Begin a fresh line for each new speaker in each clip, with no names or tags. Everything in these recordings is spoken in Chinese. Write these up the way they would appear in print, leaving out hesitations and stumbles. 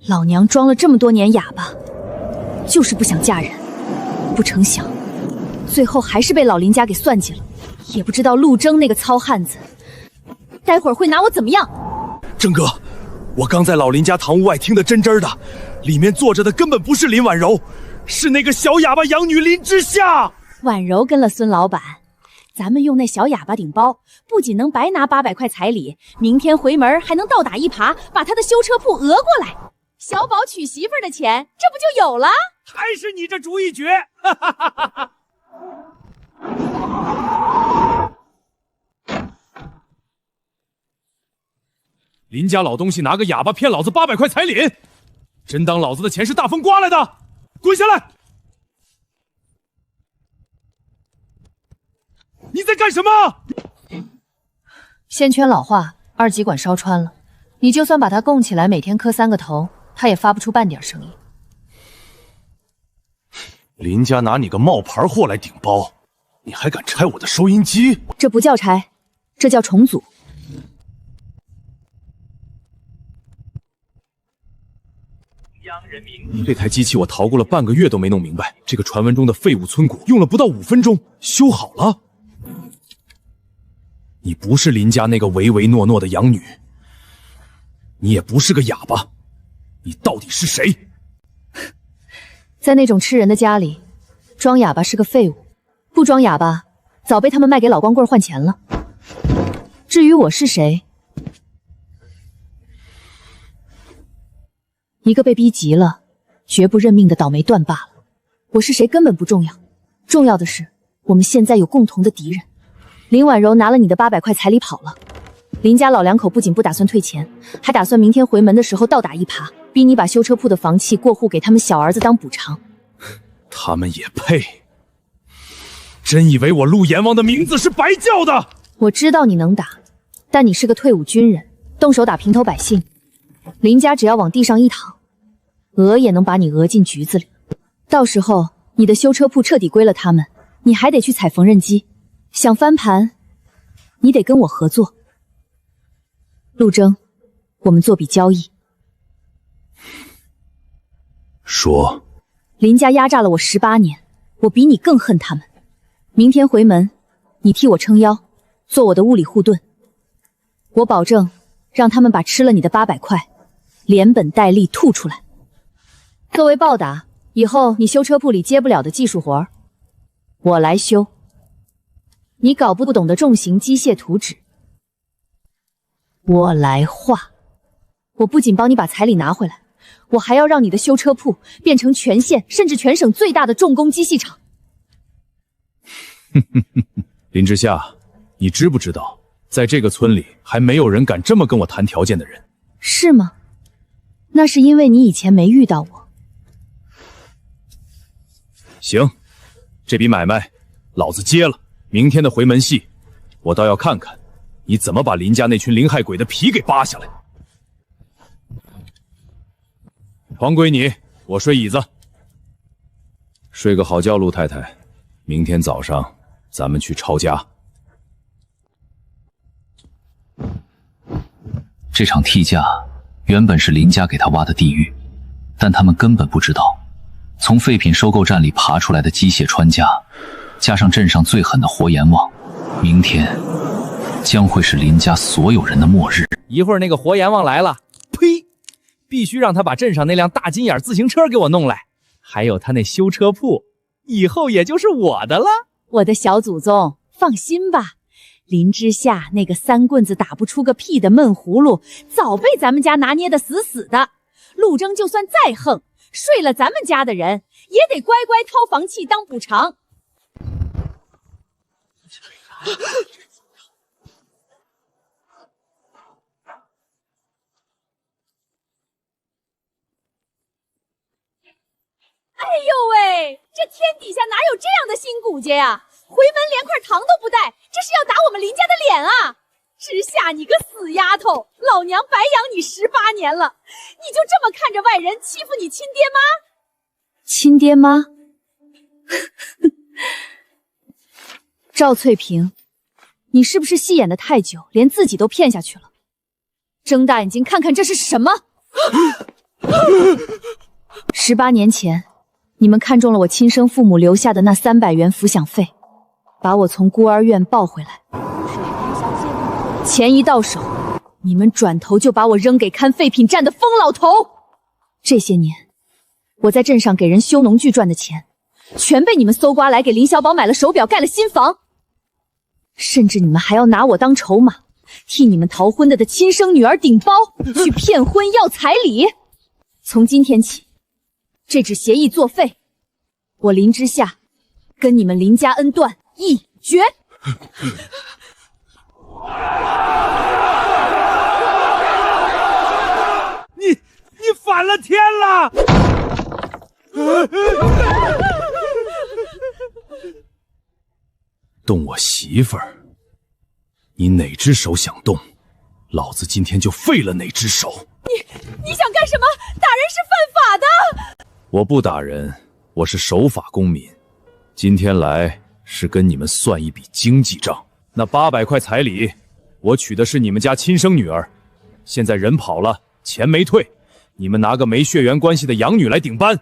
老娘装了这么多年哑巴，就是不想嫁人，不成想，最后还是被老林家给算计了。也不知道陆征那个糙汉子，待会儿会拿我怎么样？
征哥，我刚在老林家堂屋外听得真真的，里面坐着的根本不是林婉柔，是那个小哑巴养女林之夏。
婉柔跟了孙老板，咱们用那小哑巴顶包，不仅能白拿800块彩礼，明天回门还能倒打一耙，把他的修车铺讹过来。小宝娶媳妇儿的钱，这不就有了？
还是你这主意绝！林家老东西拿个哑巴骗老子800块彩礼，真当老子的钱是大风刮来的？滚下来！你在干什么？
线圈老化，2极管烧穿了，你就算把它供起来，每天磕3个头，它也发不出半点声音。
林家拿你个冒牌货来顶包，你还敢拆我的收音机？
这不叫拆，这叫重组。
这台机器我逃过了半个月都没弄明白，这个传闻中的废物村谷用了不到5分钟修好了。你不是林家那个唯唯诺诺的养女，你也不是个哑巴，你到底是谁？
在那种吃人的家里，装哑巴是个废物，不装哑巴早被他们卖给老光棍换钱了。至于我是谁，一个被逼急了绝不认命的倒霉蛋罢了。我是谁根本不重要，重要的是我们现在有共同的敌人。林婉柔拿了你的800块彩礼跑了，林家老两口不仅不打算退钱，还打算明天回门的时候倒打一耙，逼你把修车铺的房契过户给他们小儿子当补偿。
他们也配？真以为我陆阎王的名字是白叫的？
我知道你能打，但你是个退伍军人，动手打平头百姓，林家只要往地上一躺，讹也能把你讹进局子里。到时候你的修车铺彻底归了他们，你还得去踩缝纫机。想翻盘，你得跟我合作。陆征，我们做笔交易。
说。
林家压榨了我18年，我比你更恨他们。明天回门，你替我撑腰，做我的物理护盾。我保证让他们把吃了你的800块连本带利吐出来。作为报答，以后你修车铺里接不了的技术活，我来修。你搞不懂的重型机械图纸，我来画。我不仅帮你把彩礼拿回来，我还要让你的修车铺变成全县甚至全省最大的重工机械厂。
林之夏，你知不知道，在这个村里还没有人敢这么跟我谈条件的人？
是吗？那是因为你以前没遇到我。
行，这笔买卖老子接了。明天的回门戏，我倒要看看你怎么把林家那群林害鬼的皮给扒下来。床归你，我睡椅子。睡个好觉，陆太太。明天早上咱们去抄家。
这场替嫁原本是林家给他挖的地狱，但他们根本不知道，从废品收购站里爬出来的机械穿家，加上镇上最狠的活阎王，明天将会是林家所有人的末日。
一会儿那个活阎王来了，呸！必须让他把镇上那辆大金眼自行车给我弄来，还有他那修车铺，以后也就是我的了。
我的小祖宗，放心吧，林之夏那个3棍子打不出个屁的闷葫芦，早被咱们家拿捏得死死的。陆征就算再横，睡了咱们家的人，也得乖乖掏房契当补偿。哎呦喂，这天底下哪有这样的新骨架呀？回门连块糖都不带，这是要打我们林家的脸啊！之夏，你个死丫头，老娘白养你18年了，你就这么看着外人欺负你亲爹妈？亲爹妈？赵翠萍，你是不是戏演的太久，连自己都骗下去了？睁大眼睛看看这是什么！ 18年前，你们看中了我亲生父母留下的那300元抚养费，把我从孤儿院抱回来。钱一到手，你们转头就把我扔给看废品站的疯老头。这些年，我在镇上给人修农具赚的钱，全被你们搜刮来给林小宝买了手表，盖了新房。甚至你们还要拿我当筹码，替你们逃婚的亲生女儿顶包，去骗婚要彩礼。从今天起，这纸协议作废，我林之夏跟你们林家恩断义绝。
你反了天了！
动我媳妇儿，你哪只手想动，老子今天就废了哪只手。
你想干什么？打人是犯法的。
我不打人，我是守法公民。今天来是跟你们算一笔经济账。那800块彩礼，我娶的是你们家亲生女儿，现在人跑了，钱没退，你们拿个没血缘关系的养女来顶班，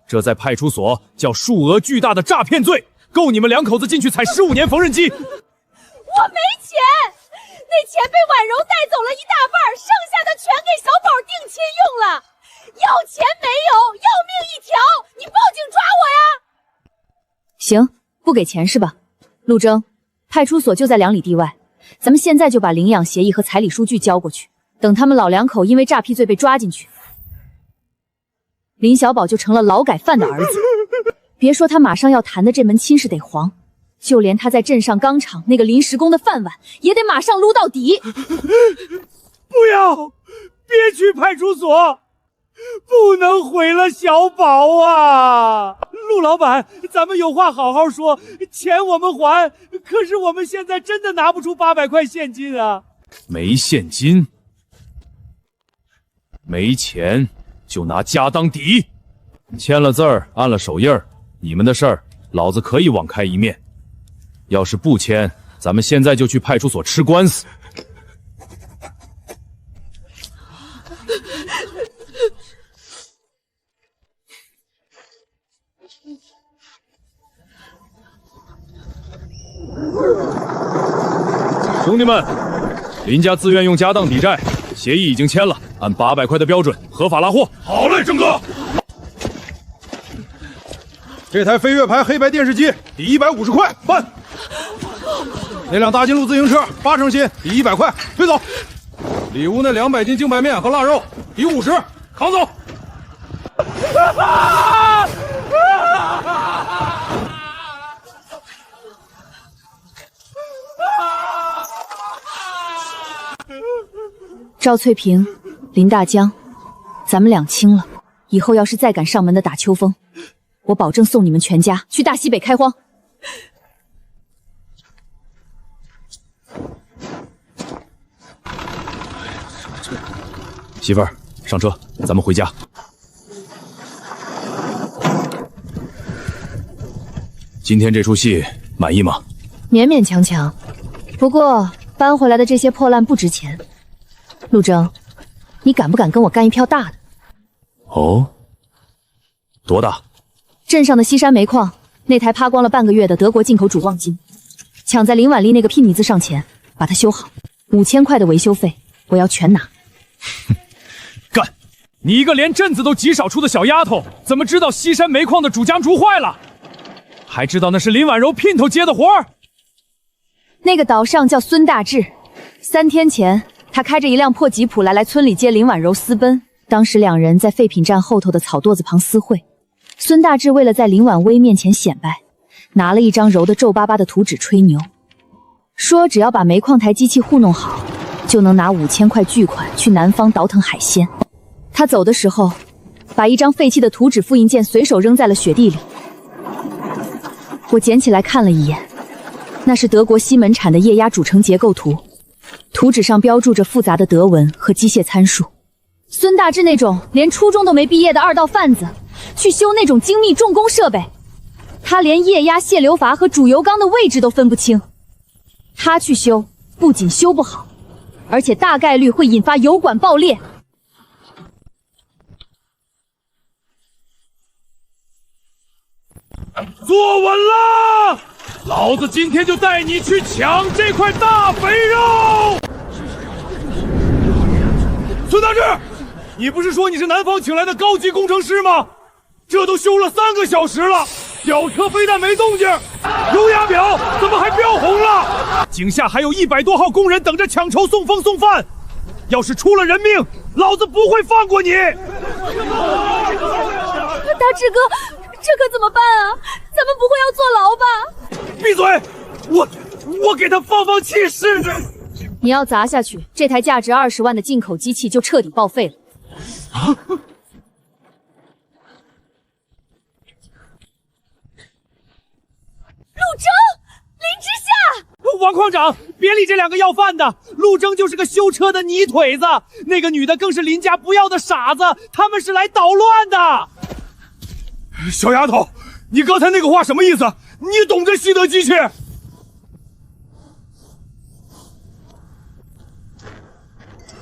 这在派出所叫数额巨大的诈骗罪，够你们2口子进去踩15年缝纫机。
我没钱，那钱被婉柔带走了一大半，剩下的全给小宝定亲用了。要钱没有，要命一条，你报警抓我呀！行，不给钱是吧？陆征，派出所就在2里地外，咱们现在就把领养协议和彩礼数据交过去，等他们老2口因为诈骗罪被抓进去，林小宝就成了劳改犯的儿子。别说他马上要谈的这门亲事得黄，就连他在镇上钢厂那个临时工的饭碗也得马上撸到底。
不要，别去派出所，不能毁了小宝啊！陆老板，咱们有话好好说，钱我们还，可是我们现在真的拿不出800块现金啊！
没现金，没钱就拿家当底，签了字儿，按了手印儿，你们的事儿，老子可以网开一面。要是不签，咱们现在就去派出所吃官司。兄弟们，林家自愿用家当抵债，协议已经签了，按800块的标准合法拉货。好嘞，郑哥。
这台飞跃牌黑白电视机抵150块，办。那辆大金鹿自行车8成新，抵100块，推走。里屋那200斤精白面和腊肉抵50，扛走。
赵翠萍、林大江，咱们俩清了。以后要是再敢上门的打秋风，我保证送你们全家去大西北开荒。
媳妇儿，上车，咱们回家。今天这出戏满意吗？
勉勉强强，不过搬回来的这些破烂不值钱。陆征，你敢不敢跟我干一票大的？
哦，多大？
镇上的西山煤矿那台趴光了半个月的德国进口主望金，抢在林婉丽那个屁妮子上前把它修好，5000块的维修费我要全拿。
干！你一个连镇子都极少出的小丫头，怎么知道西山煤矿的主家竹坏了？还知道那是林婉柔姘头接的活儿？
那个岛上叫孙大志，3天前他开着一辆破吉普来村里接林婉柔私奔。当时2人在废品站后头的草垛子旁私会，孙大志为了在林婉薇面前显摆，拿了一张揉得皱巴巴的图纸吹牛，说只要把煤矿台机器糊弄好，就能拿5000块巨款去南方倒腾海鲜。他走的时候，把一张废弃的图纸复印件随手扔在了雪地里。我捡起来看了一眼，那是德国西门产的液压主成结构图，图纸上标注着复杂的德文和机械参数。孙大志那种连初中都没毕业的2道贩子，去修那种精密重工设备，他连液压泄流阀和主油缸的位置都分不清。他去修，不仅修不好，而且大概率会引发油管爆裂。
坐稳了，老子今天就带你去抢这块大肥肉！孙大志，你不是说你是南方请来的高级工程师吗？这都修了3个小时了，吊车非但没动静，油压表怎么还飙红了？井下还有100多号工人等着抢筹送风送饭，要是出了人命，老子不会放过你！大
志哥，这可怎么办啊？咱们不会要坐牢吧？
闭嘴！我给他放气试试。
你要砸下去，这台价值20万的进口机器就彻底报废了。陆征，林之夏，
王矿长，别理这2个要饭的。陆征就是个修车的泥腿子，那个女的更是林家不要的傻子，他们是来捣乱的。小丫头，你刚才那个话什么意思？你懂这西德机器？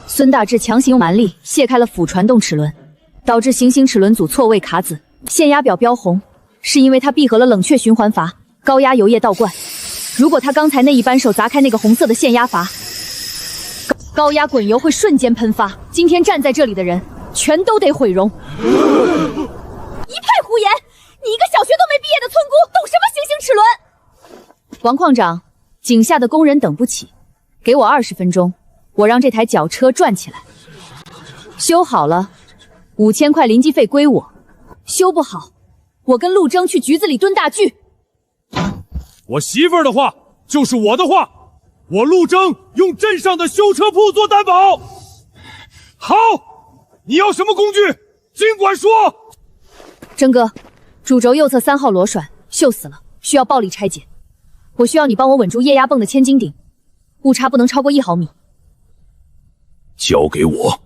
孙大志强行用蛮力卸开了辅传动齿轮，导致行星齿轮组错位卡子，限压表标红，是因为他闭合了冷却循环阀，高压油液倒灌。如果他刚才那一扳手砸开那个红色的限压阀，高压滚油会瞬间喷发，今天站在这里的人全都得毁容。一派胡言！你一个小学都没毕业的村姑，懂什么行星齿轮？王矿长，井下的工人等不起，给我20分钟，我让这台绞车转起来。修好了，5000块临机费归我；修不好，我跟陆征去局子里蹲大锯。
我媳妇儿的话就是我的话，我陆征用镇上的修车铺做担保。好，你要什么工具，尽管说。
征哥，主轴右侧3号螺栓锈死了，需要暴力拆解。我需要你帮我稳住液压泵的千斤顶，误差不能超过1毫米。
交给我。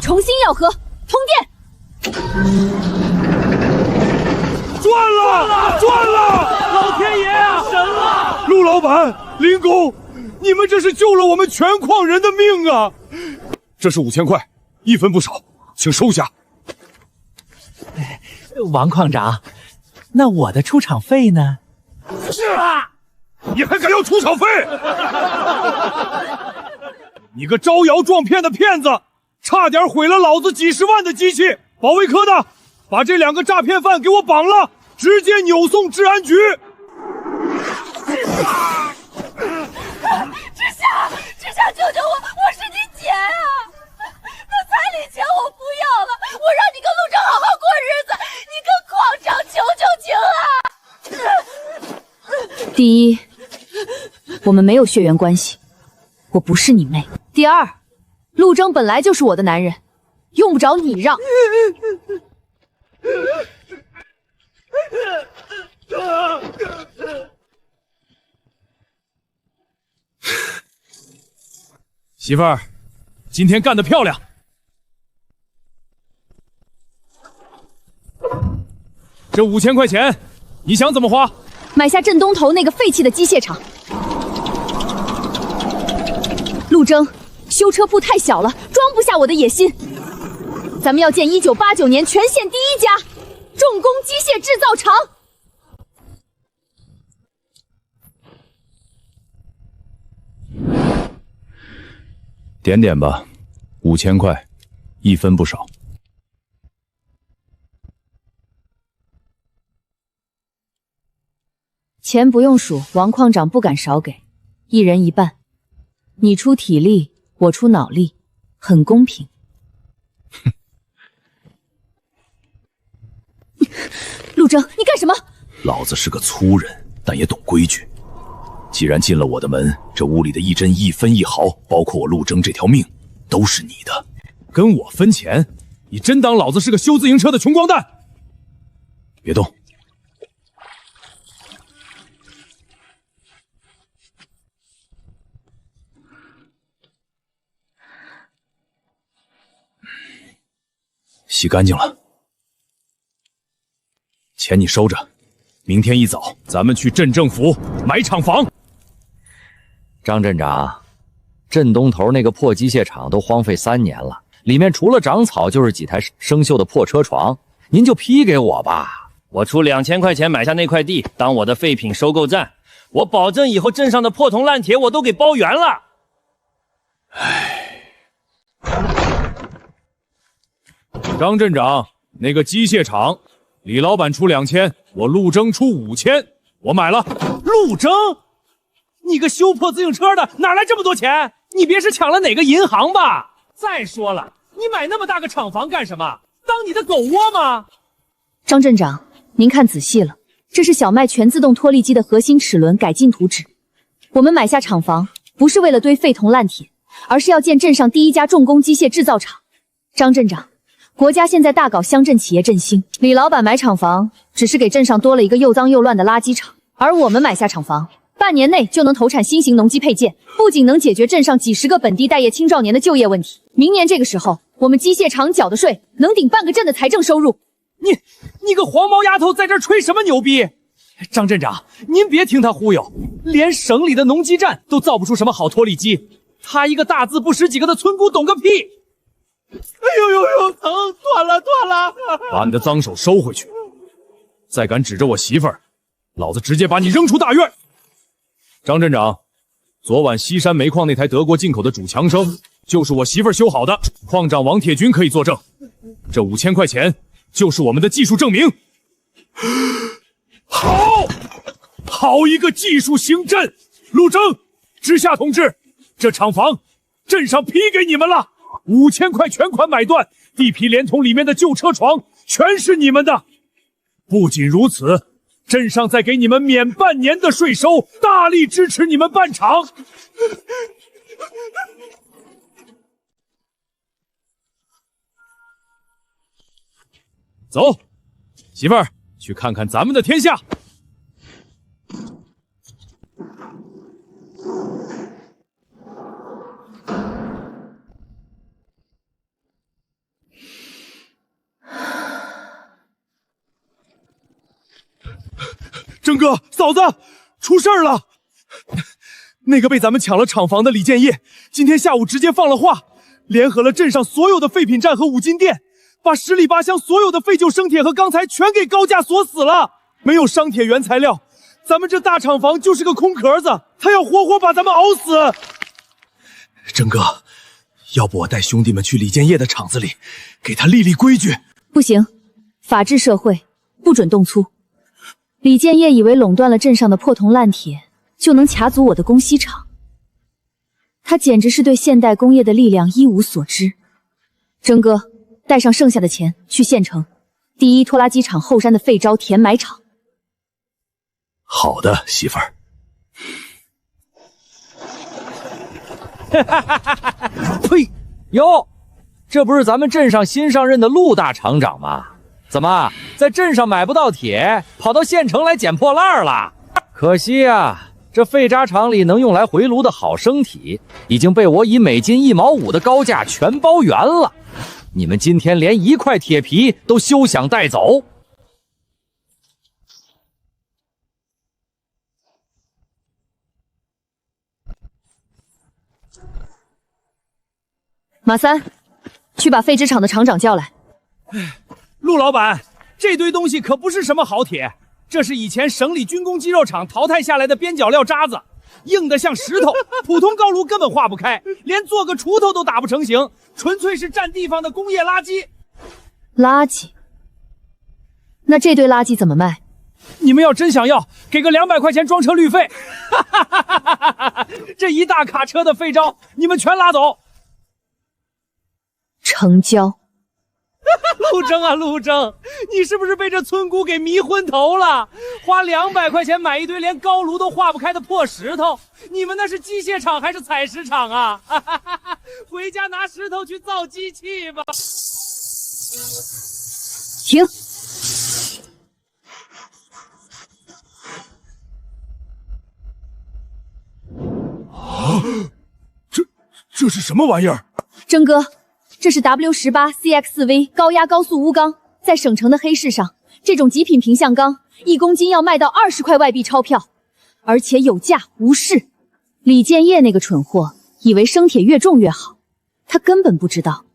重新咬合，通电。
赚了！赚了！老天爷啊，神了！陆老板、林工，你们这是救了我们全矿人的命啊！这是5000块，1分不少，请收下。
王矿长，那我的出场费呢？
是啊，你还敢要出场费？你个招摇撞骗的骗子，差点毁了老子几十万的机器！保卫科的，把这2个诈骗犯给我绑了，直接扭送治安局！
志夏，救救我！我是你姐啊！那彩礼钱我不要了，我让你跟陆征好好过日子，你跟矿长求求情啊！第一，我们没有血缘关系，我不是你妹。第二，陆征本来就是我的男人，用不着你让。
媳妇儿，今天干得漂亮！这5000块钱，你想怎么花？
买下镇东头那个废弃的机械厂。陆征，修车铺太小了，装不下我的野心。咱们要建1989年全县第1家重工机械制造厂。
点点吧，5000块，1分不少。
钱不用数，王矿长不敢少给，1人1半。你出体力，我出脑力，很公平。陆征，你干什么？
老子是个粗人，但也懂规矩。既然进了我的门，这屋里的1针1分1毫，包括我陆征这条命，都是你的。
跟我分钱？你真当老子是个修自行车的穷光蛋？
别动！洗干净了。钱你收着，明天一早咱们去镇政府买厂房。
张镇长，镇东头那个破机械厂都荒废3年了，里面除了长草就是几台生锈的破车床，您就批给我吧。
我出2000块钱买下那块地当我的废品收购站，我保证以后镇上的破铜烂铁我都给包圆了。
张镇长，那个机械厂，李老板出2000，我陆征出5000，我买了。
陆征，你个修破自行车的，哪来这么多钱？你别是抢了哪个银行吧？再说了，你买那么大个厂房干什么？当你的狗窝吗？
张镇长，您看仔细了，这是小麦全自动脱粒机的核心齿轮改进图纸。我们买下厂房，不是为了堆废铜烂铁，而是要建镇上第一家重工机械制造厂。张镇长，国家现在大搞乡镇企业振兴，李老板买厂房只是给镇上多了一个又脏又乱的垃圾场，而我们买下厂房，半年内就能投产新型农机配件，不仅能解决镇上几10个本地待业青少年的就业问题，明年这个时候，我们机械厂缴的税能顶半个镇的财政收入。
你个黄毛丫头在这儿吹什么牛逼？张镇长，您别听他忽悠，连省里的农机站都造不出什么好脱粒机，他一个大字不识几个的村姑懂个屁！哎呦，疼，断了！
把你的脏手收回去，再敢指着我媳妇儿，老子直接把你扔出大院！张镇长，昨晚西山煤矿那台德国进口的主强生，就是我媳妇儿修好的，矿长王铁军可以作证。这5000块钱就是我们的技术证明。好一个技术型镇！陆征，知下同志，这厂房镇上批给你们了，5000块全款买断，地皮连同里面的旧车床全是你们的。不仅如此，镇上再给你们免半年的税收，大力支持你们办厂。走，媳妇儿，去看看咱们的天下。
征哥，嫂子，出事儿了！那个被咱们抢了厂房的李建业，今天下午直接放了话，联合了镇上所有的废品站和五金店，把10里8乡所有的废旧生铁和钢材全给高价锁死了。没有商铁原材料，咱们这大厂房就是个空壳子，他要活活把咱们熬死。征哥，要不我带兄弟们去李建业的厂子里，给他立规矩。
不行，法治社会不准动粗。李建业以为垄断了镇上的破铜烂铁，就能卡阻我的供锡厂。他简直是对现代工业的力量一无所知。征哥，带上剩下的钱去县城第1拖拉机厂后山的废招填埋场。
好的，媳妇儿。
呸！哟，这不是咱们镇上新上任的陆大厂长吗？怎么在镇上买不到铁，跑到县城来捡破烂了？可惜呀，这废渣厂里能用来回炉的好生体，已经被我以每斤1毛5的高价全包圆了。你们今天连1块铁皮都休想带走。
马三，去把废纸厂的厂长叫来。
陆老板，这堆东西可不是什么好铁，这是以前省里军工肌肉厂淘汰下来的边角料渣子，硬得像石头，普通高炉根本化不开，连做个锄头都打不成形，纯粹是占地方的工业垃圾。
垃圾？那这堆垃圾怎么卖？
你们要真想要，给个200块钱装车旅费。这一大卡车的废招，你们全拉走。
成交。
陆征啊，陆征，你是不是被这村姑给迷昏头了？花200块钱买一堆连高炉都化不开的破石头，你们那是机械厂还是采石场啊？回家拿石头去造机器吧。
停！
这是什么玩意儿？
征哥，这是 W18CX4V 高压高速钨钢，在省城的黑市上这种极品平相钢1公斤要卖到20块外币钞票，而且有价无市。李建业那个蠢货以为生铁越重越好，他根本不知道，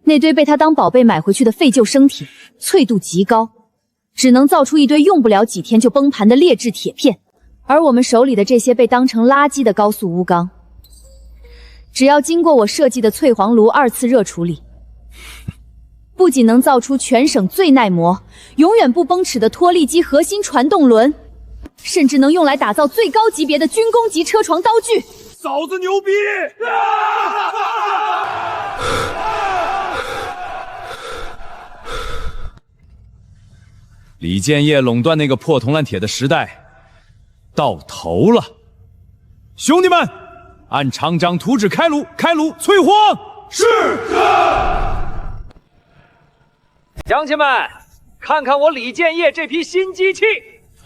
那堆被他当宝贝买回去的废旧生铁脆度极高，只能造出一堆用不了几天就崩盘的劣质铁片。而我们手里的这些被当成垃圾的高速钨钢，只要经过我设计的淬黄炉2次热处理，不仅能造出全省最耐磨、永远不崩齿的脱力机核心传动轮，甚至能用来打造最高级别的军工级车床刀具。
嫂子牛逼！
李建业垄断那个破铜烂铁的时代到头了，兄弟们，按厂长图纸开炉，开炉淬黄。是。
乡亲们，看看我李建业这批新机器，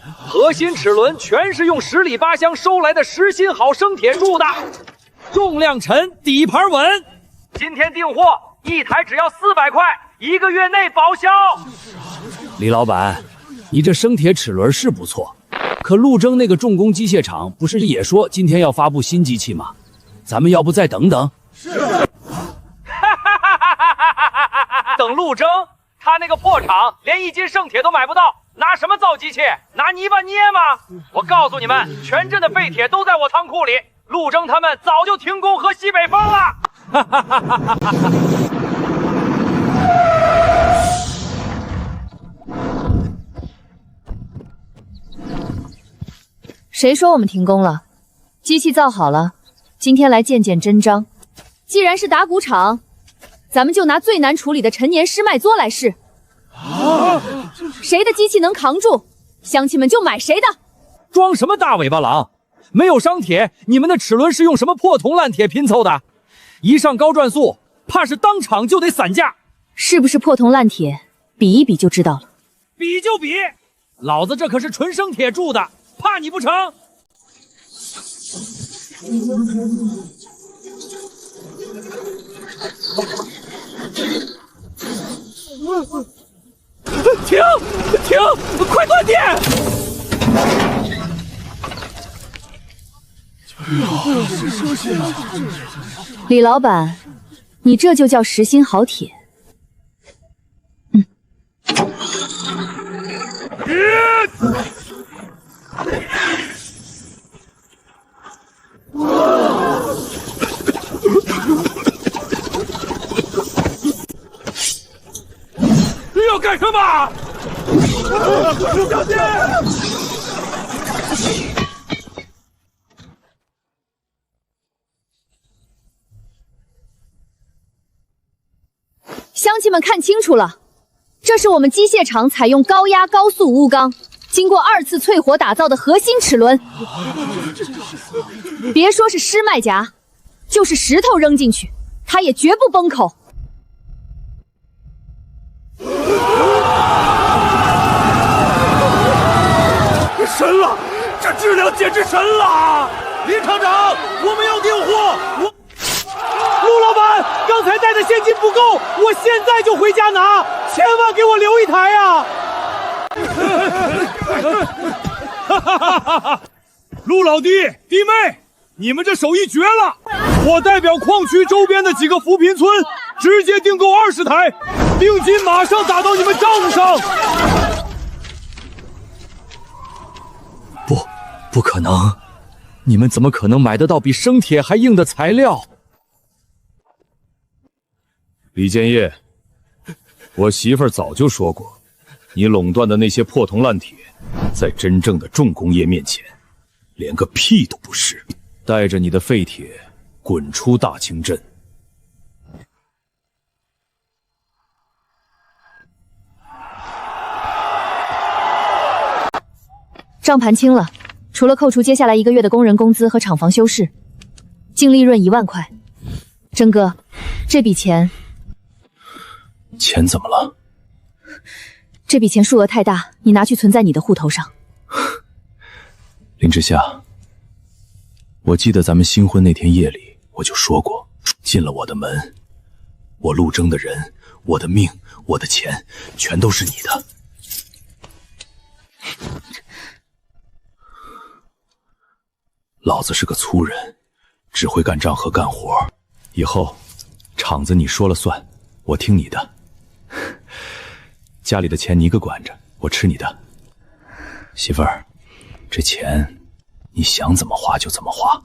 核心齿轮全是用10里8乡收来的实心好生铁铸的，重量沉，底盘稳。今天订货，一台只要400块，1个月内报销。
李老板，你这生铁齿轮是不错，可陆征那个重工机械厂不是也说今天要发布新机器吗？咱们要不再等等？
是。等陆征？他那个破厂连1斤生铁都买不到，拿什么造机器？拿泥巴捏吗？我告诉你们，全镇的废铁都在我仓库里，陆征他们早就停工喝西北风了。
谁说我们停工了？机器造好了，今天来见见真章。既然是打谷场，咱们就拿最难处理的陈年湿脉嘬来试。谁的机器能扛住，乡亲们就买谁的。
装什么大尾巴狼？没有商铁，你们的齿轮是用什么破铜烂铁拼凑的？一上高转速，怕是当场就得散架。
是不是破铜烂铁？比一比就知道了。
比就比，老子这可是纯生铁铸的，怕你不成？停！停！快断电！
李老板，你这就叫实心好铁。
要干什么？小心！
乡亲们看清楚了，这是我们机械厂采用高压高速钨钢，经过2次淬火打造的核心齿轮。别说是湿脉夹，就是石头扔进去，它也绝不崩口。
神了，这质量简直神了！林厂长，我们要订货。陆老板，刚才带的现金不够，我现在就回家拿，千万给我留一台呀！陆老弟、弟妹，你们这手艺绝了！我代表矿区周边的几个扶贫村，直接订购20台，定金马上打到你们账上。
不可能！你们怎么可能买得到比生铁还硬的材料？
李建业，我媳妇儿早就说过，你垄断的那些破铜烂铁，在真正的重工业面前，连个屁都不是。带着你的废铁滚出大清镇！
账盘清了，除了扣除接下来1个月的工人工资和厂房修饰，净利润1万块。真哥，这笔钱
怎么了？
这笔钱数额太大，你拿去存在你的户头上。
林之夏，我记得咱们新婚那天夜里，我就说过，进了我的门，我陆征的人，我的命，我的钱，全都是你的。老子是个粗人，只会干仗和干活。以后厂子你说了算，我听你的。家里的钱你可管着，我吃你的。媳妇儿，这钱你想怎么花就怎么花。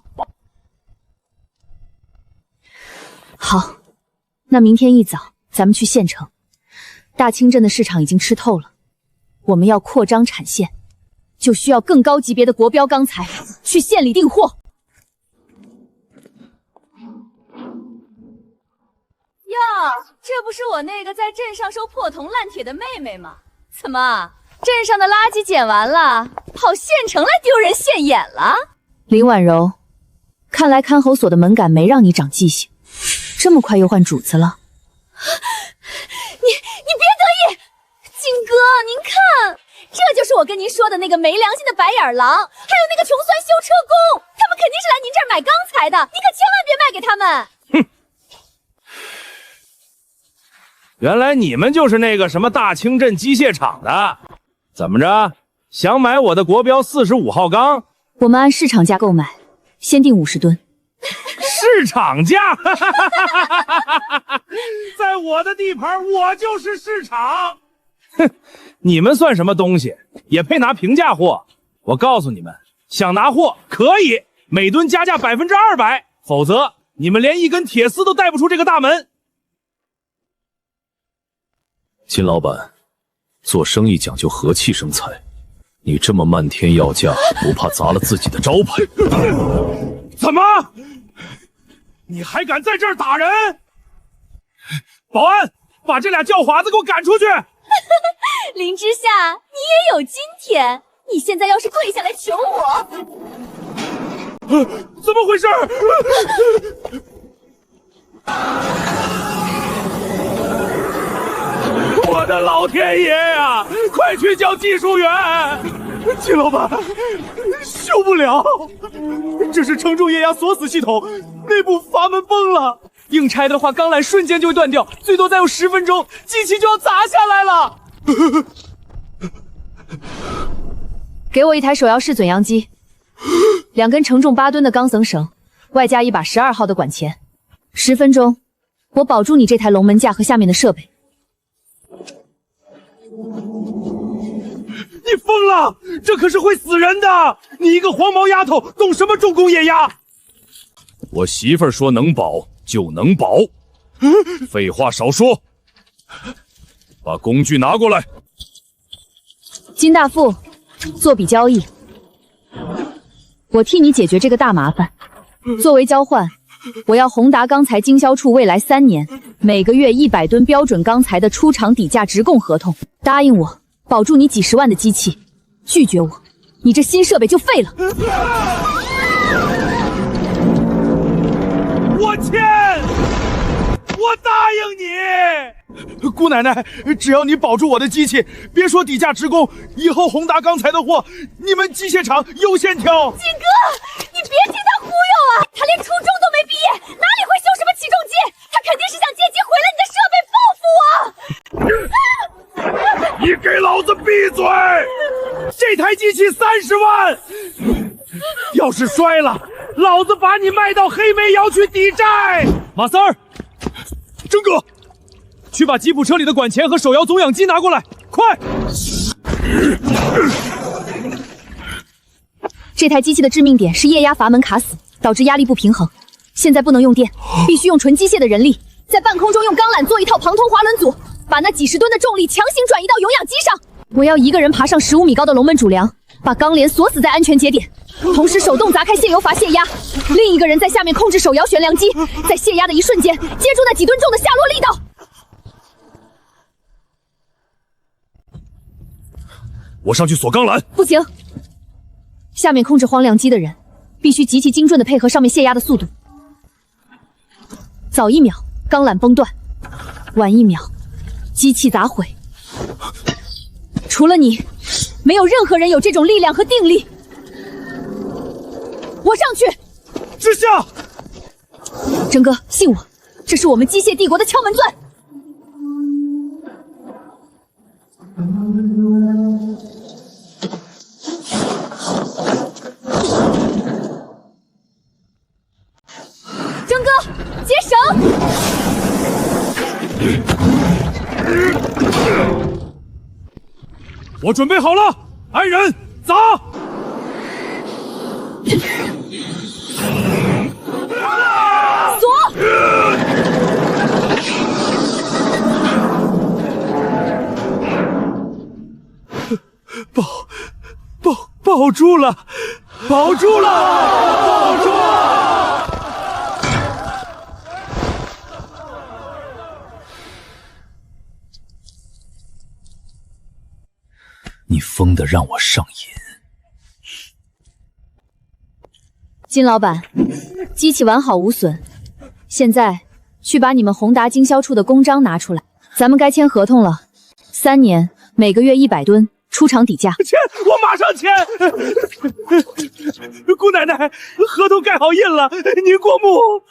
好，那明天一早咱们去县城。大清镇的市场已经吃透了，我们要扩张产线，就需要更高级别的国标钢材，去县里订货。
哟，这不是我那个在镇上收破铜烂铁的妹妹吗？怎么，镇上的垃圾捡完了，跑县城来丢人现眼了？
林婉柔，看来看守所的门岗没让你长记性，这么快又换主子了。
你别得意，景哥，您看，这就是我跟您说的那个没良心的白眼狼，还有那个穷酸修车工，他们肯定是来您这儿买钢材的，你可千万别卖给他们。
原来你们就是那个什么大清镇机械厂的，怎么着？想买我的国标45号钢？
我们按市场价购买，先定50吨。
市场价？在我的地盘，我就是市场。哼，你们算什么东西？也配拿平价货？我告诉你们，想拿货可以，每吨加价200%，否则你们连一根铁丝都带不出这个大门。
金老板，做生意讲究和气生财，你这么漫天要价，不怕砸了自己的招牌？
怎么？你还敢在这儿打人？保安，把这俩叫华子给我赶出去！
林之夏，你也有今天，你现在要是跪下来求我，
怎么回事？我的老天爷呀！快去叫技术员！
秦老板，修不了，这是承重液压锁死系统，内部阀门崩了，硬拆的话钢缆瞬间就会断掉，最多再有10分钟，机器就要砸下来了。
给我一台手摇式准阳机，2根承重8吨的钢绳绳，外加一把12号的管钳。10分钟，我保住你这台龙门架和下面的设备。
你疯了，这可是会死人的！你一个黄毛丫头，懂什么重工液压？
我媳妇儿说能保就能保，废话少说，把工具拿过来。
金大富，做笔交易，我替你解决这个大麻烦。作为交换，我要宏达钢材经销处未来3年每个月100吨标准钢材的出厂底价直供合同。答应我，保住你几10万的机器；拒绝我，你这新设备就废了。
我签，我答应你。姑奶奶，只要你保住我的机器，别说底价直供，以后宏达钢材的货，你们机械厂优先挑。
景哥，你别听他忽悠啊！他连初中都没毕业，哪里会修什么起重机？他肯定是想借机毁了你的设备，报复我！
你给老子闭嘴！这台机器30万，要是摔了，老子把你卖到黑煤窑去抵债。
马三儿，
征哥，去把吉普车里的管钳和手摇总氧机拿过来，快！
这台机器的致命点是液压阀门卡死，导致压力不平衡。现在不能用电，必须用纯机械的人力，在半空中用钢缆做一套庞通滑轮组，把那几10吨的重力强行转移到有氧机上。我要一个人爬上15米高的龙门主梁，把钢帘锁死在安全节点，同时手动砸开泄油阀泄压，另一个人在下面控制手摇悬梁机，在泄压的一瞬间接住那几吨重的下落力道。
我上去锁钢缆。
不行，下面控制荒凉机的人必须极其精准地配合上面泄压的速度。早1秒，钢缆崩断；晚1秒，机器砸毁。除了你，没有任何人有这种力量和定力。我上去。
知下。
征哥，信我，这是我们机械帝国的敲门砖。
我准备好了，来人，砸！
锁！
保住了，保住了，保住了！
你疯得让我上瘾。
金老板，机器完好无损，现在去把你们宏达经销处的公章拿出来，咱们该签合同了。3年，每个月100吨，出厂底价。
签，我马上签。姑奶奶，合同盖好印了，您过目。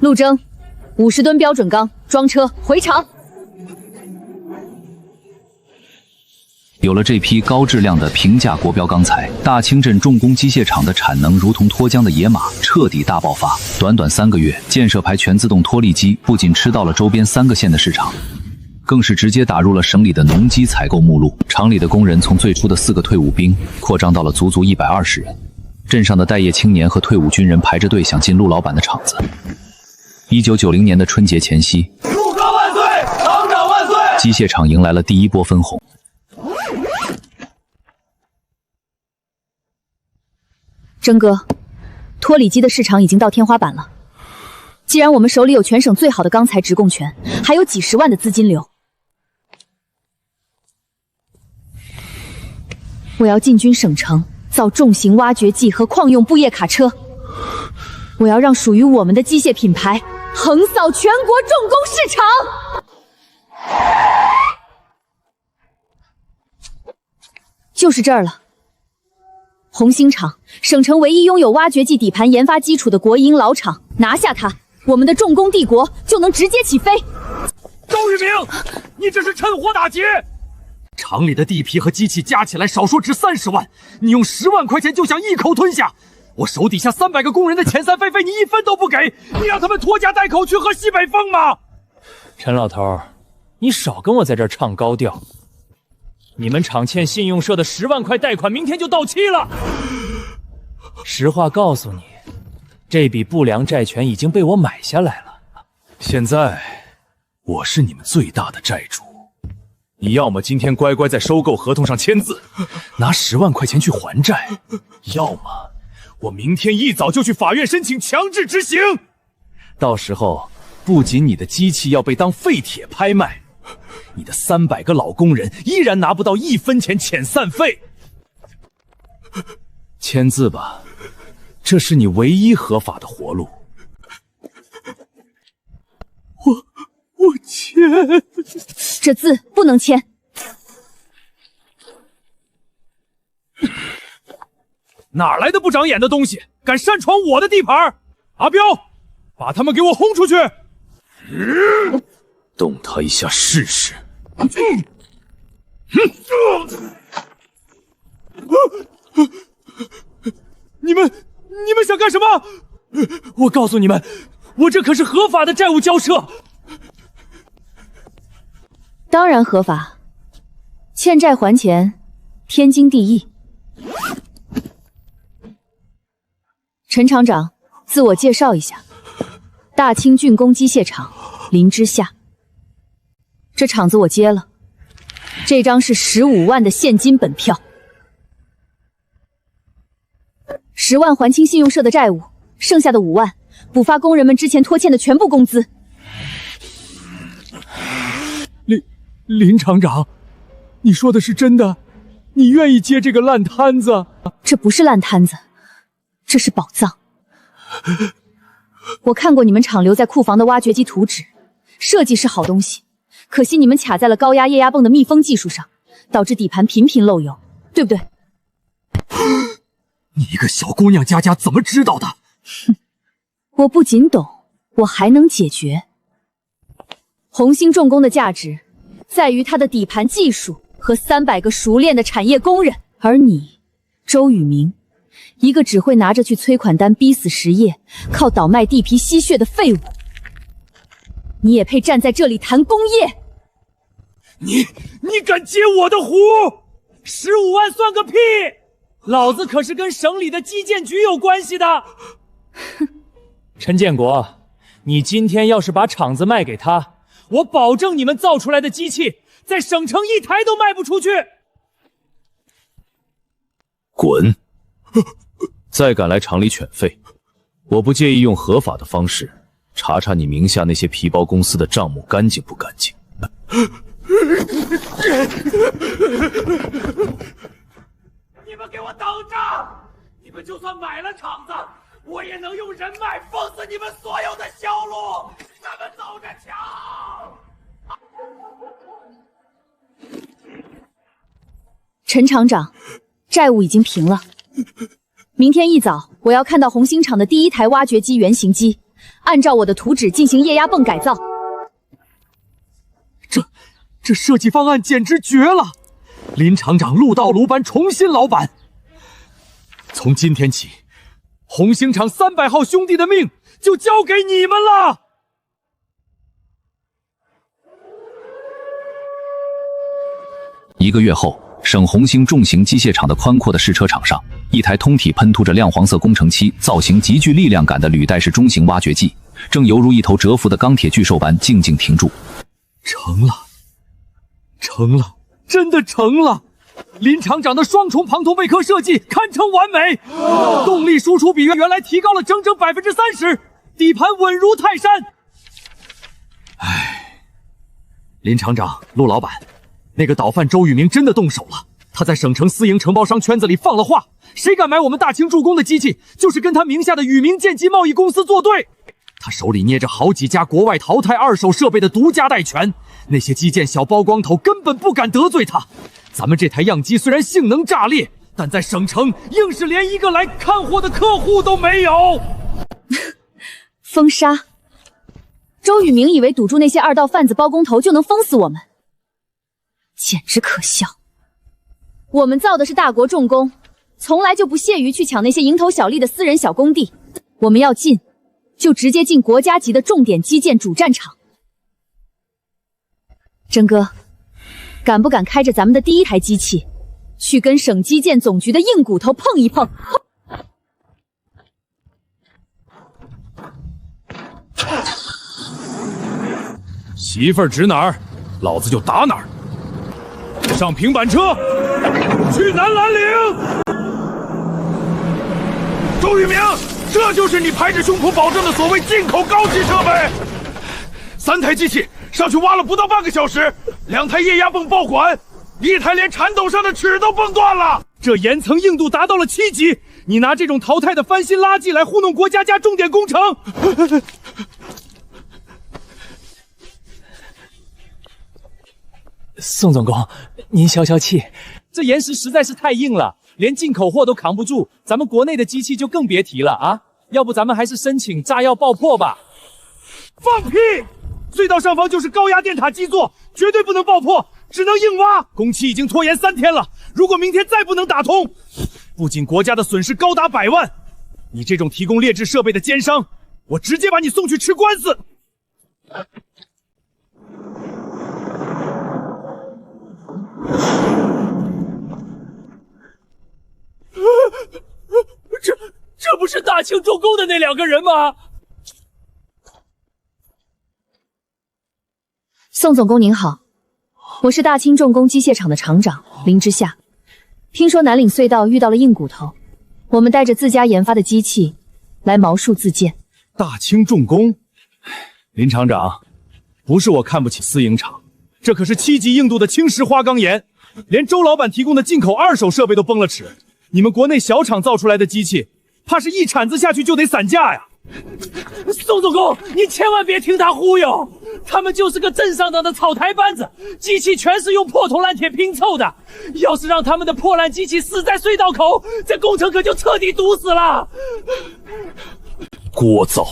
陆征，50吨标准钢，装车回厂。
有了这批高质量的平价国标钢材，大清镇重工机械厂的产能如同脱缰的野马，彻底大爆发。短短3个月，建设排全自动脱粒机不仅吃到了周边3个县的市场，更是直接打入了省里的农机采购目录。厂里的工人从最初的4个退伍兵扩张到了足足120人，镇上的待业青年和退伍军人排着队想进陆老板的厂子。1990年的春节前夕，
陆哥万岁，厂长万岁！
机械厂迎来了第一波分红。
征哥，脱粒机的市场已经到天花板了。既然我们手里有全省最好的钢材直供权，还有几10万的资金流，我要进军省城，造重型挖掘机和矿用布业卡车。我要让属于我们的机械品牌横扫全国重工市场。就是这儿了。红星厂，省城唯一拥有挖掘机底盘研发基础的国营老厂，拿下它，我们的重工帝国就能直接起飞。
周玉明，你这是趁火打劫！厂里的地皮和机器加起来少说值30万，你用10万块钱就想一口吞下？我手底下300个工人的遣散费你1分都不给，你让他们拖家带口去喝西北风吗？
陈老头，你少跟我在这儿唱高调。你们厂欠信用社的10万块贷款明天就到期了。实话告诉你，这笔不良债权已经被我买下来了。
现在我是你们最大的债主，你要么今天乖乖在收购合同上签字，拿10万块钱去还债，要么我明天一早就去法院申请强制执行。到时候不仅你的机器要被当废铁拍卖，你的300个老工人依然拿不到1分钱遣散费。签字吧，这是你唯一合法的活路。
我签，
这字不能签。
哪来的不长眼的东西，敢擅闯我的地盘？阿彪，把他们给我轰出去！
动他一下试试。
你们想干什么？我告诉你们，我这可是合法的债务交涉。
当然合法，欠债还钱，天经地义。陈厂长，自我介绍一下，大清竣工机械厂林之夏。这厂子我接了，这张是15万的现金本票，10万还清信用社的债务，剩下的5万补发工人们之前拖欠的全部工资。
林厂长，你说的是真的？你愿意接这个烂摊子？
这不是烂摊子，这是宝藏。我看过你们厂留在库房的挖掘机图纸，设计是好东西，可惜你们卡在了高压液压泵的密封技术上，导致底盘频频漏油，对不对？
你一个小姑娘家怎么知道的？
哼，我不仅懂，我还能解决。红星重工的价值在于它的底盘技术和300个熟练的产业工人，而你，周宇明，一个只会拿着去催款单逼死实业，靠倒卖地皮吸血的废物。你也配站在这里谈工业？
你敢接我的胡？15万算个屁！老子可是跟省里的基建局有关系的。
哼，
陈建国，你今天要是把厂子卖给他，我保证你们造出来的机器在省城一台都卖不出去。
滚！再敢来厂里犬吠，我不介意用合法的方式查查你名下那些皮包公司的账目干净不干净。
你们给我等着！你们就算买了厂子，我也能用人脉封死你们所有的销路！咱们走着瞧！
陈厂长，债务已经平了。明天一早，我要看到红星厂的第一台挖掘机原型机，按照我的图纸进行液压泵改造。
这设计方案简直绝了！林厂长、陆道、卢班重新老板。从今天起，红星厂300号兄弟的命就交给你们了。
1个月后，省红星重型机械厂的宽阔的试车场上，一台通体喷涂着亮黄色工程漆、造型极具力量感的履带式中型挖掘机，正犹如一头蛰伏的钢铁巨兽般静静停住。
成了，真的成了！林厂长的双重庞通贝壳设计堪称完美，动力输出比原来提高了整整30%，底盘稳如泰山。林厂长、陆老板，那个倒贩周宇明真的动手了。他在省城私营承包商圈子里放了话，谁敢买我们大清重工的机器，就是跟他名下的宇明建机贸易公司作对。他手里捏着好几家国外淘汰二手设备的独家代权，那些基建小包光头根本不敢得罪他。咱们这台样机虽然性能炸裂，但在省城硬是连一个来看货的客户都没有。
封杀！周宇明以为堵住那些二道贩子包工头就能封死我们，简直可笑。我们造的是大国重工，从来就不屑于去抢那些蝇头小利的私人小工地。我们要进，就直接进国家级的重点基建主战场。真哥，敢不敢开着咱们的第一台机器，去跟省基建总局的硬骨头碰一碰？
媳妇儿指哪儿，老子就打哪儿。上平板车，去南兰岭。
周宇明，这就是你拍着胸脯保证的所谓进口高级设备。3台机器上去挖了不到半个小时，2台液压泵爆管，1台连铲斗上的齿都崩断了。
这岩层硬度达到了7级，你拿这种淘汰的翻新垃圾来糊弄国家加重点工程？宋总工，您消消气，这岩石实在是太硬了，连进口货都扛不住，咱们国内的机器就更别提了啊！要不咱们还是申请炸药爆破吧？放屁！隧道上方就是高压电塔基座，绝对不能爆破，只能硬挖。工期已经拖延3天了，如果明天再不能打通，不仅国家的损失高达100万，你这种提供劣质设备的奸商，我直接把你送去吃官司！这不是大清重工的那2个人吗？
宋总工您好，我是大清重工机械厂的厂长林之夏。听说南岭隧道遇到了硬骨头，我们带着自家研发的机器来毛遂自荐。
大清重工，林厂长，不是我看不起私营厂，这可是7级硬度的青石花岗岩，连周老板提供的进口二手设备都崩了齿，你们国内小厂造出来的机器，怕是一铲子下去就得散架呀！宋总工，你千万别听他忽悠，他们就是个镇上党的草台班子，机器全是用破铜烂铁拼凑的，要是让他们的破烂机器死在隧道口，这工程可就彻底堵死了。
聒噪！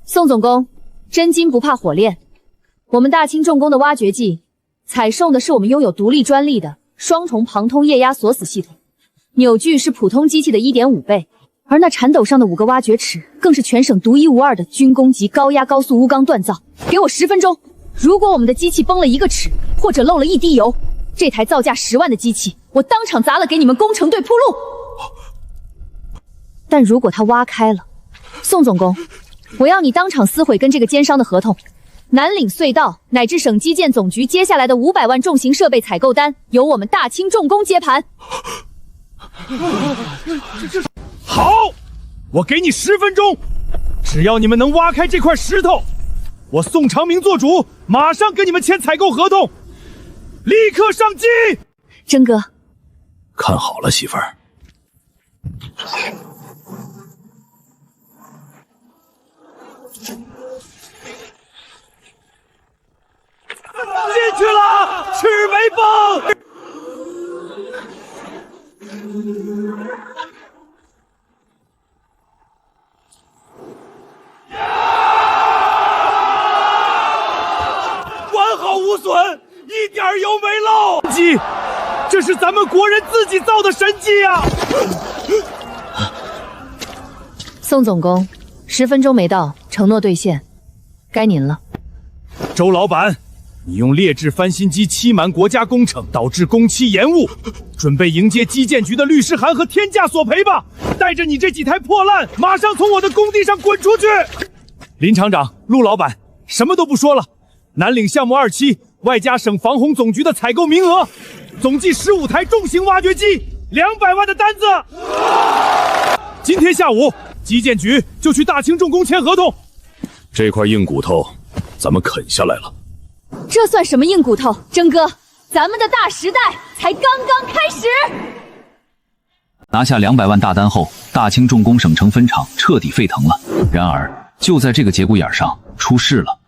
宋总工，真金不怕火炼，我们大清重工的挖掘机采用的是我们拥有独立专利的双重庞通液压锁死系统，扭矩是普通机器的 1.5 倍，而那铲斗上的5个挖掘齿更是全省独一无二的军工级高压高速钨钢锻造。给我10分钟，如果我们的机器崩了1个齿，或者漏了1滴油，这台造价10万的机器，我当场砸了给你们工程队铺路。但如果它挖开了，宋总工，我要你当场撕毁跟这个奸商的合同。南岭隧道乃至省基建总局接下来的500万重型设备采购单，由我们大清重工接盘。
好，我给你10分钟，只要你们能挖开这块石头，我宋长明做主，马上跟你们签采购合同，立刻上机。
真哥，
看好了，媳妇儿。
进去了，赤眉帮！完好无损，一点油没漏。机，这是咱们国人自己造的神机啊！
宋总工，10分钟没到，承诺兑现，该您了。
周老板，你用劣质翻新机欺瞒国家工程，导致工期延误，准备迎接基建局的律师函和天价索赔吧！带着你这几台破烂，马上从我的工地上滚出去！林厂长、陆老板，什么都不说了，南岭项目2期外加省防洪总局的采购名额，总计15台重型挖掘机，200万的单子。今天下午，基建局就去大清重工签合同。
这块硬骨头，咱们啃下来了。
这算什么硬骨头？真哥，咱们的大时代才刚刚开始。
拿下200万大单后，大清重工省城分厂彻底沸腾了。然而，就在这个节骨眼上，出事了。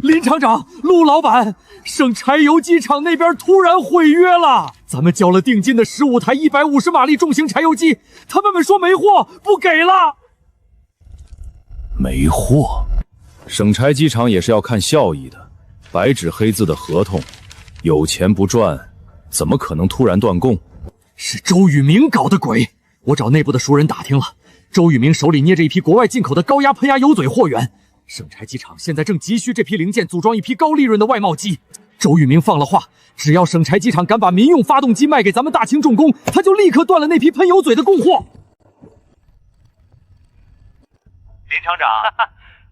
林厂长、陆老板，省柴油机厂那边突然毁约了，咱们交了定金的15台150马力重型柴油机，他们说没货，不给了。
没货？省柴机厂也是要看效益的，白纸黑字的合同，有钱不赚，怎么可能突然断供？
是周宇明搞的鬼！我找内部的熟人打听了，周宇明手里捏着一批国外进口的高压喷压油嘴货源，省柴机厂现在正急需这批零件组装一批高利润的外贸机。周宇明放了话，只要省柴机厂敢把民用发动机卖给咱们大清重工，他就立刻断了那批喷油嘴的供货。
林厂长，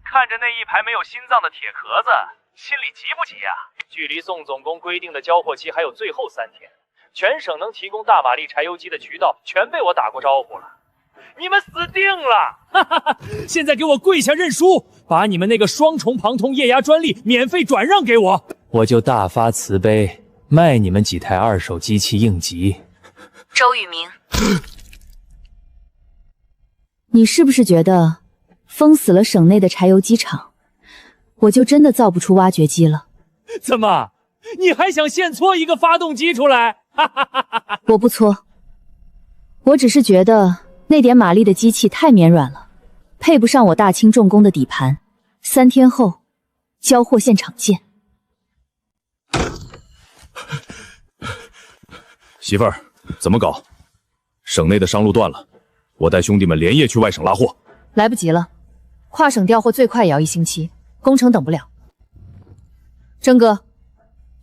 看着那一排没有心脏的铁壳子，心里急不急呀？距离宋总工规定的交货期还有最后3天，全省能提供大马力柴油机的渠道全被我打过招呼了，你们死定了！
现在给我跪下认输，把你们那个双重旁通液压专利免费转让给我，
我就大发慈悲卖你们几台2手机器应急。
周宇明，你是不是觉得封死了省内的柴油机厂，我就真的造不出挖掘机了？
怎么，你还想现搓一个发动机出来？
我不搓，我只是觉得那点马力的机器太绵软了，配不上我大清重工的底盘。3天后，交货现场见。
媳妇儿，怎么搞？省内的商路断了，我带兄弟们连夜去外省拉货。
来不及了，跨省调货最快也要1星期，工程等不了。真哥，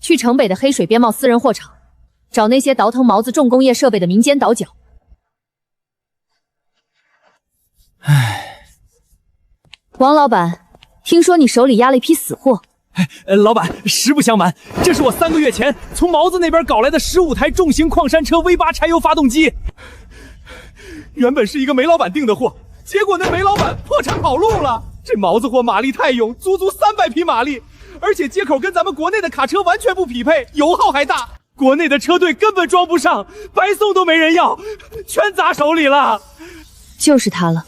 去城北的黑水边贸私人货场，找那些倒腾毛子重工业设备的民间倒脚。王老板，听说你手里压了一批死货。
老板，实不相瞒，这是我3个月前从毛子那边搞来的15台重型矿山车 V8 柴油发动机。原本是一个煤老板订的货，结果那煤老板破产跑路了。这毛子货马力太勇，足300匹马力，而且接口跟咱们国内的卡车完全不匹配，油耗还大，国内的车队根本装不上，白送都没人要，全砸手里了。
就是他了，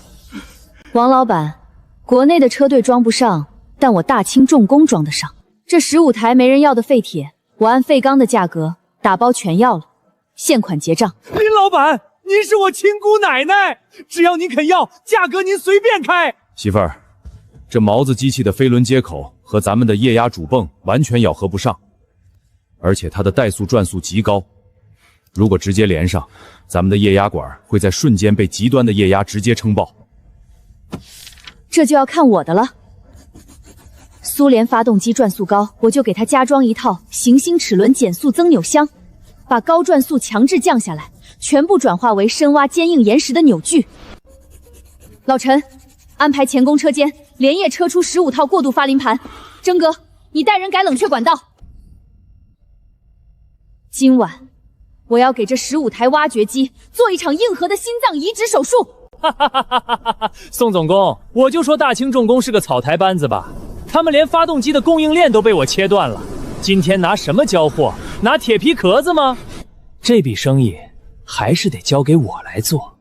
王老板，国内的车队装不上，但我大清重工装得上。这15台没人要的废铁，我按废钢的价格打包全要了，现款结账。
林老板，您是我亲姑奶奶，只要您肯要，价格您随便开。
媳妇儿，这毛子机器的飞轮接口和咱们的液压主泵完全咬合不上，而且它的怠速转速极高，如果直接连上，咱们的液压管会在瞬间被极端的液压直接撑爆。
这就要看我的了。苏联发动机转速高，我就给它加装一套行星齿轮减速增扭箱，把高转速强制降下来，全部转化为深挖坚硬岩石的扭矩。老陈，安排前宫车间连夜车出15套过渡发临盘。征哥，你带人改冷却管道。今晚我要给这15台挖掘机做一场硬核的心脏移植手术。
哈哈哈哈哈哈！宋总工，我就说大清重工是个草台班子吧，他们连发动机的供应链都被我切断了。今天拿什么交货？拿铁皮壳子吗？这笔生意还是得交给我来做。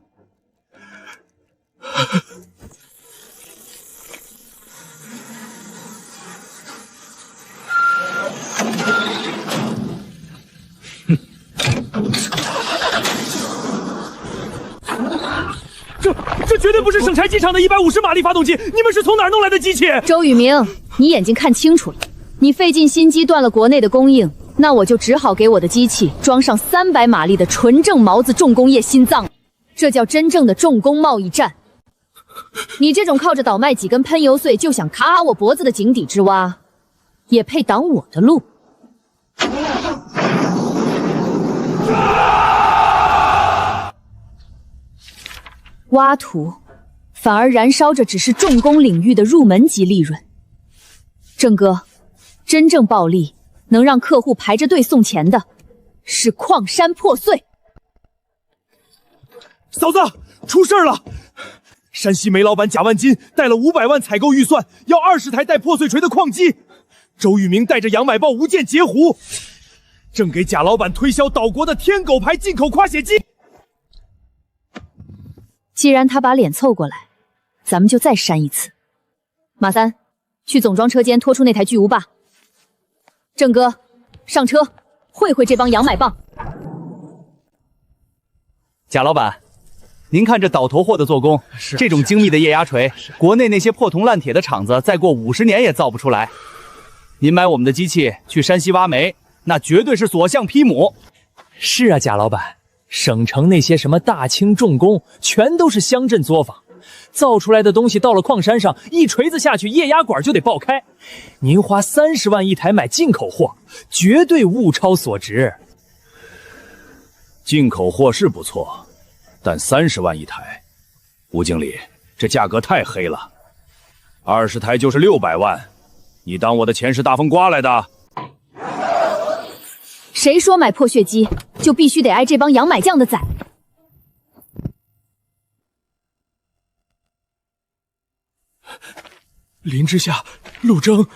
这绝对不是省柴机厂的150马力发动机，你们是从哪儿弄来的机器？
周宇明，你眼睛看清楚了，你费尽心机断了国内的供应，那我就只好给我的机器装上300马力的纯正毛子重工业心脏，这叫真正的重工贸易战。你这种靠着倒卖几根喷油碎就想卡我脖子的井底之蛙，也配挡我的路？挖土反而燃烧着只是重工领域的入门级利润。郑哥，真正暴利能让客户排着队送钱的是矿山破碎。
嫂子，出事了！山西煤老板贾万金带了500万采购预算，要20台带破碎锤的矿机。周宇明带着杨买豹无间截胡，正给贾老板推销岛国的天狗牌进口夸血机。
既然他把脸凑过来，咱们就再扇一次。马三，去总装车间拖出那台巨无霸。郑哥，上车，会会这帮洋买棒。
贾老板，您看这倒头货的做工，这种精密的液压锤，国内那些破铜烂铁的厂子再过50年也造不出来。您买我们的机器去山西挖煤，那绝对是所向披靡。
是啊，贾老板。省城那些什么大清重工，全都是乡镇作坊，造出来的东西到了矿山上，一锤子下去，液压管就得爆开。您花30万一台买进口货，绝对物超所值。
进口货是不错，但30万一台，吴经理，这价格太黑了。20台就是600万，你当我的钱是大风刮来的？
谁说买破血机就必须得挨这帮洋买将的宰？
林之夏，陆征，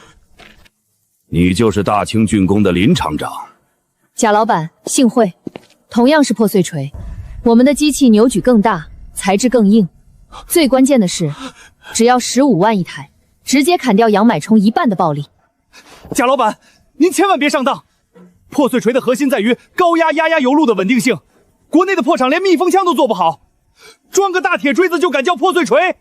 你就是大清竣工的林厂长。
贾老板，幸会。同样是破碎锤，我们的机器扭矩更大，材质更硬，最关键的是，只要15万一台，直接砍掉洋买冲1半的暴利。
贾老板，您千万别上当。破碎锤的核心在于高压压油路的稳定性，国内的破厂连密封枪都做不好，装个大铁锥子就敢叫破碎锤？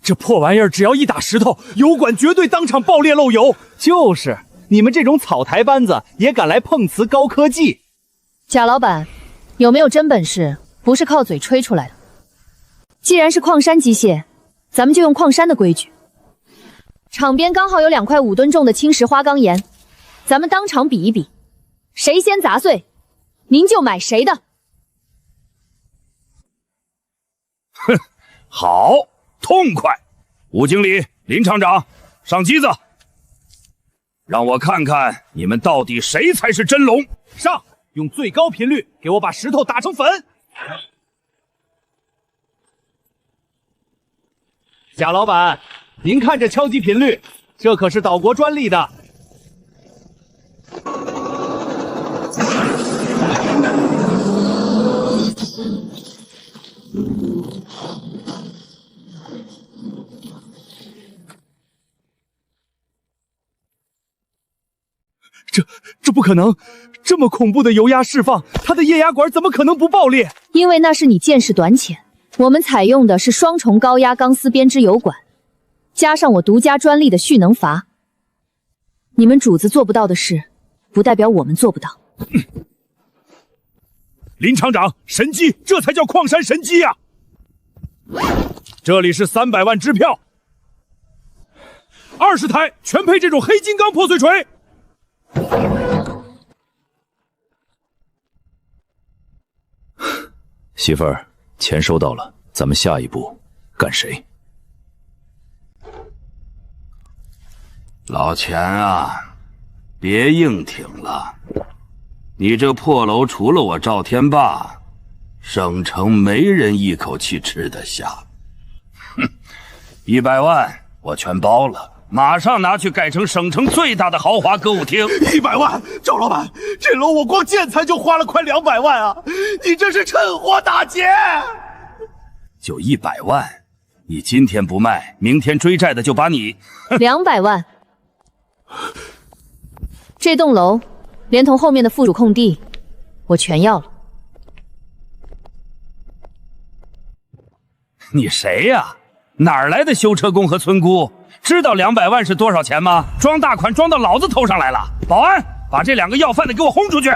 这破玩意儿只要一打石头，油管绝对当场爆裂漏油。
就是，你们这种草台班子也敢来碰瓷高科技？
贾老板，有没有真本事？不是靠嘴吹出来的。既然是矿山机械，咱们就用矿山的规矩。场边刚好有2块5吨重的青石花岗岩，咱们当场比一比，谁先砸碎，您就买谁的。
哼，好，痛快！吴经理、林厂长，上机子，让我看看你们到底谁才是真龙！
上，用最高频率给我把石头打成粉。贾老板，您看这敲击频率，这可是岛国专利的。
这不可能！这么恐怖的油压释放，它的液压管怎么可能不爆裂？
因为那是你见识短浅。我们采用的是双重高压钢丝编织油管，加上我独家专利的蓄能阀。你们主子做不到的事，不代表我们做不到。
林厂长，神机，这才叫矿山神机呀！这里是300万支票，20台全配这种黑金刚破碎锤。媳妇儿，钱收到了，咱们下一步干谁？
老钱啊，别硬挺了。你这破楼除了我赵天霸，省城没人一口气吃得下。哼，100万我全包了，马上拿去改成省城最大的豪华歌舞厅。
100万，赵老板，这楼我光建材就花了快200万啊！你这是趁火打劫！
就100万，你今天不卖，明天追债的就把你
200万。这栋楼连同后面的附属空地，我全要了。
你谁呀？哪儿来的修车工和村姑？知道200万是多少钱吗？装大款装到老子头上来了！保安，把这2个要饭的给我轰出去！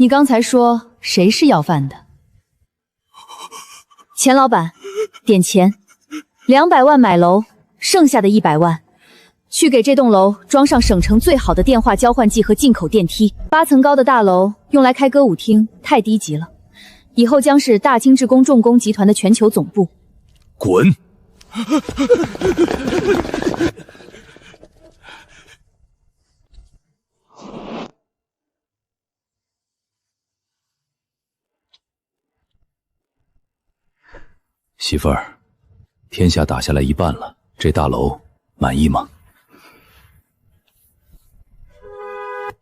你刚才说谁是要饭的？钱老板，点钱，200万买楼，剩下的100万，去给这栋楼装上省城最好的电话交换机和进口电梯。8层高的大楼用来开歌舞厅太低级了，以后将是大清制工重工集团的全球总部。
滚！媳妇儿，天下打下来一半了，这大楼满意吗？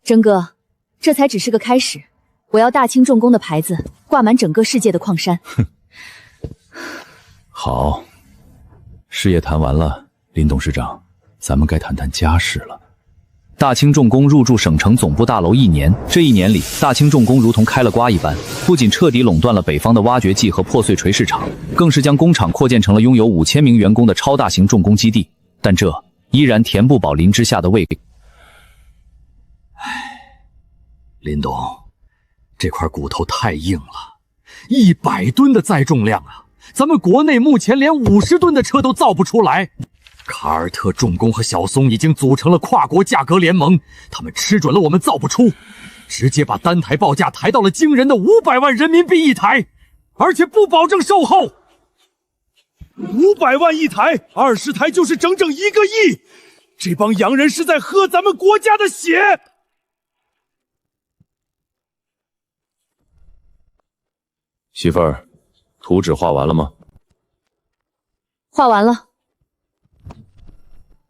征哥，这才只是个开始，我要大清重工的牌子挂满整个世界的矿山。
好，事业谈完了，林董事长，咱们该谈谈家事了。
大清重工入驻省城总部大楼1年，这1年里，大清重工如同开了瓜一般，不仅彻底垄断了北方的挖掘机和破碎锤市场，更是将工厂扩建成了拥有5000名员工的超大型重工基地。但这依然填不饱林之下的胃。
林董，这块骨头太硬了，100吨的载重量啊！咱们国内目前连50吨的车都造不出来。卡尔特重工和小松已经组成了跨国价格联盟，他们吃准了我们造不出，直接把单台报价抬到了惊人的500万人民币一台，而且不保证售后。
500万一台，20台就是整整1个亿，这帮洋人是在喝咱们国家的血。媳妇儿，图纸画完了吗？
画完了。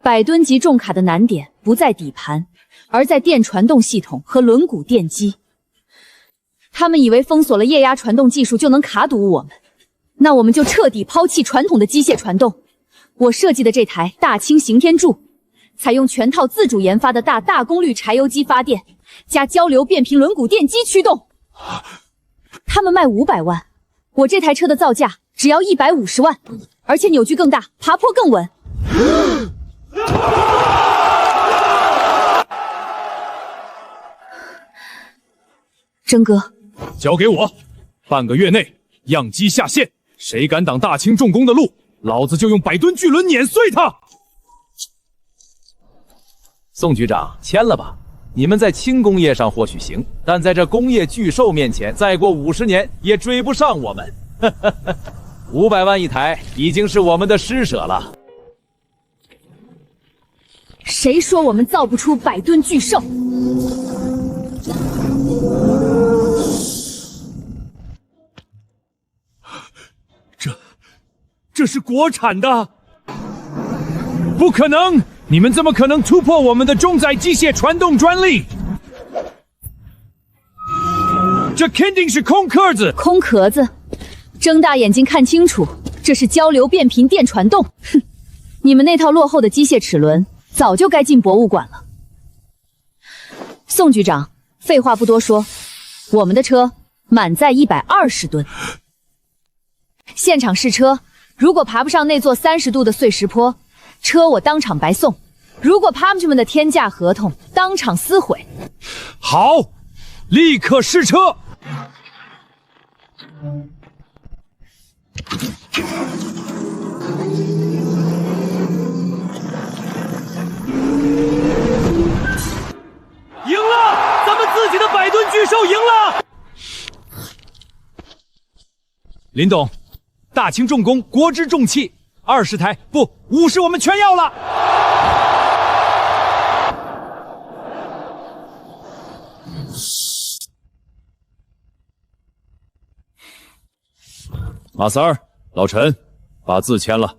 100吨级重卡的难点不在底盘，而在电传动系统和轮毂电机。他们以为封锁了液压传动技术就能卡堵我们，那我们就彻底抛弃传统的机械传动。我设计的这台大清刑天柱，采用全套自主研发的大功率柴油机发电，加交流变频轮毂电机驱动。他们卖500万，我这台车的造价只要150万，而且扭矩更大，爬坡更稳。征哥，
交给我，半个月内样机下线，谁敢挡大清重工的路，老子就用100吨巨轮碾碎他！
宋局长，签了吧。你们在轻工业上或许行，但在这工业巨兽面前，再过50年也追不上我们。500万一台已经是我们的施舍了。
谁说我们造不出100吨巨兽？
这是国产的，不可能！你们怎么可能突破我们的重载机械传动专利？这肯定是空壳子！
空壳子！睁大眼睛看清楚，这是交流变频电传动！哼，你们那套落后的机械齿轮早就该进博物馆了。宋局长，废话不多说，我们的车满载120吨。现场试车，如果爬不上那座30度的碎石坡，车我当场白送；如果爬们的天价合同，当场撕毁。
好，立刻试车。
赢了！咱们自己的100吨巨兽赢了！
林董，大清重工国之重器，20台不50，我们全要了。马三儿、老陈，把字签了。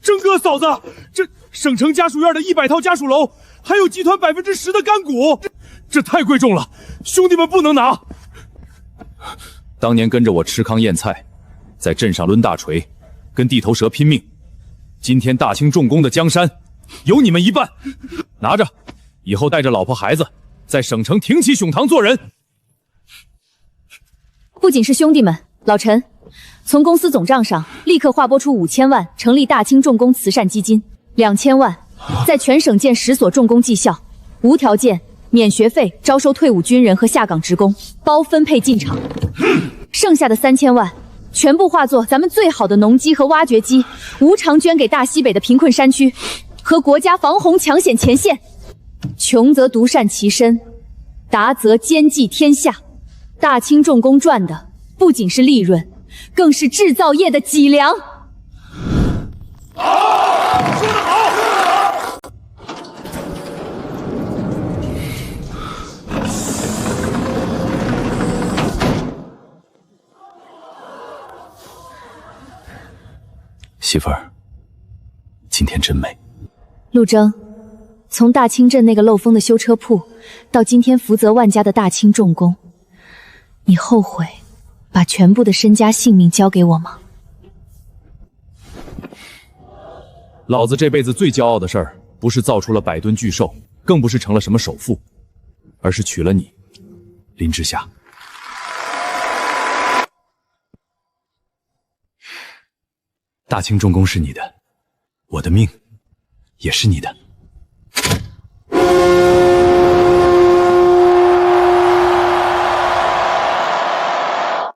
征哥嫂子，这省城家属院的100套家属楼，还有集团10%的干股，这太贵重了，兄弟们不能拿。
当年跟着我吃糠咽菜，在镇上抡大锤，跟地头蛇拼命。今天大清重工的江山，有你们一半，拿着，以后带着老婆孩子，在省城挺起胸膛做人。
不仅是兄弟们，老陈，从公司总账上立刻划拨出5000万，成立大清重工慈善基金，2000万在全省建10所重工技校，无条件免学费招收退伍军人和下岗职工，包分配进厂。剩下的3000万全部化作咱们最好的农机和挖掘机，无偿捐给大西北的贫困山区和国家防洪抢险前线。穷则独善其身，达则兼济天下。大清重工赚的不仅是利润，更是制造业的脊梁。
说得好！
媳妇儿，今天真美。
陆征，从大清镇那个漏风的修车铺，到今天福泽万家的大清重工，你后悔把全部的身家性命交给我吗？
老子这辈子最骄傲的事儿，不是造出了100吨巨兽，更不是成了什么首富，而是娶了你，林之夏。大清重工是你的，我的命也是你的。